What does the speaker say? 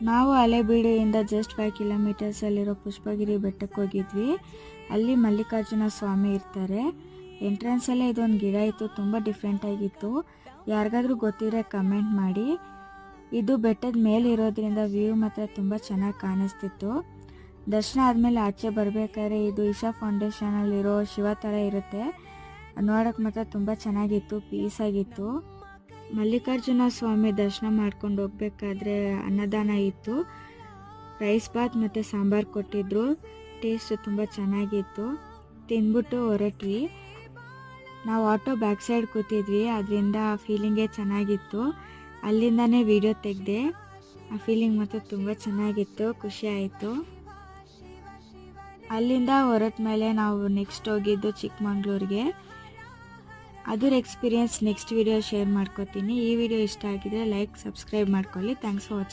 ನಾವು ಹಳೆಬೀಡಿಯಿಂದ ಜಸ್ಟ್ 5 ಕಿಲೋಮೀಟರ್ಸಲ್ಲಿರೋ ಪುಷ್ಪಗಿರಿ ಬೆಟ್ಟಕ್ಕೆ ಹೋಗಿದ್ವಿ. ಅಲ್ಲಿ ಮಲ್ಲಿಕಾರ್ಜುನ ಸ್ವಾಮಿ ಇರ್ತಾರೆ. ಎಂಟ್ರೆನ್ಸಲ್ಲೇ ಇದೊಂದು ಗಿಡ ಇತ್ತು, ತುಂಬ ಡಿಫ್ರೆಂಟ್ ಆಗಿತ್ತು. ಯಾರಿಗಾದ್ರೂ ಗೊತ್ತಿದ್ರೆ ಕಮೆಂಟ್ ಮಾಡಿ. ಇದು ಬೆಟ್ಟದ ಮೇಲೆ ಇರೋದ್ರಿಂದ ವ್ಯೂ ಮಾತ್ರ ತುಂಬ ಚೆನ್ನಾಗಿ ಕಾಣಿಸ್ತಿತ್ತು. ದರ್ಶನ ಆದಮೇಲೆ ಆಚೆ ಬರಬೇಕಾದ್ರೆ ಇದು ಇಶಾ ಫೌಂಡೇಶನಲ್ಲಿರೋ ಶಿವ ಥರ ಇರುತ್ತೆ. ನೋಡೋಕೆ ಮಾತ್ರ ತುಂಬ ಚೆನ್ನಾಗಿತ್ತು, ಪೀಸಾಗಿತ್ತು. ಮಲ್ಲಿಕಾರ್ಜುನ ಸ್ವಾಮಿ ದರ್ಶನ ಮಾಡ್ಕೊಂಡು ಹೋಗ್ಬೇಕಾದ್ರೆ ಅನ್ನದಾನ ಇತ್ತು. ರೈಸ್ ಬಾತ್ ಮತ್ತು ಸಾಂಬಾರು ಕೊಟ್ಟಿದ್ರು. ಟೇಸ್ಟ್ ತುಂಬ ಚೆನ್ನಾಗಿತ್ತು. ತಿಂದ್ಬಿಟ್ಟು ಹೊರಟ್ವಿ. ನಾವು ಆಟೋ ಬ್ಯಾಕ್ ಸೈಡ್ ಕೂತಿದ್ವಿ, ಅದರಿಂದ ಫೀಲಿಂಗೇ ಚೆನ್ನಾಗಿತ್ತು. ಅಲ್ಲಿಂದನೇ ವಿಡಿಯೋ ತೆಗೆದೆ. ಆ ಫೀಲಿಂಗ್ ಮಾತ್ರ ತುಂಬ ಚೆನ್ನಾಗಿತ್ತು, ಖುಷಿ ಆಯಿತು. ಅಲ್ಲಿಂದ ಹೊರಟ ಮೇಲೆ ನಾವು ನೆಕ್ಸ್ಟ್ ಹೋಗಿದ್ದು ಚಿಕ್ಕಮಂಗ್ಳೂರಿಗೆ. ಅದರ ಎಕ್ಸ್ಪೀರಿಯನ್ಸ್ ನೆಕ್ಸ್ಟ್ ವಿಡಿಯೋ ಶೇರ್ ಮಾಡ್ಕೋತೀನಿ. ಈ ವಿಡಿಯೋ ಇಷ್ಟ ಆಗಿದ್ರೆ ಲೈಕ್, ಸಬ್ಸ್ಕ್ರೈಬ್ ಮಾಡ್ಕೊಳ್ಳಿ. Thanks for watching.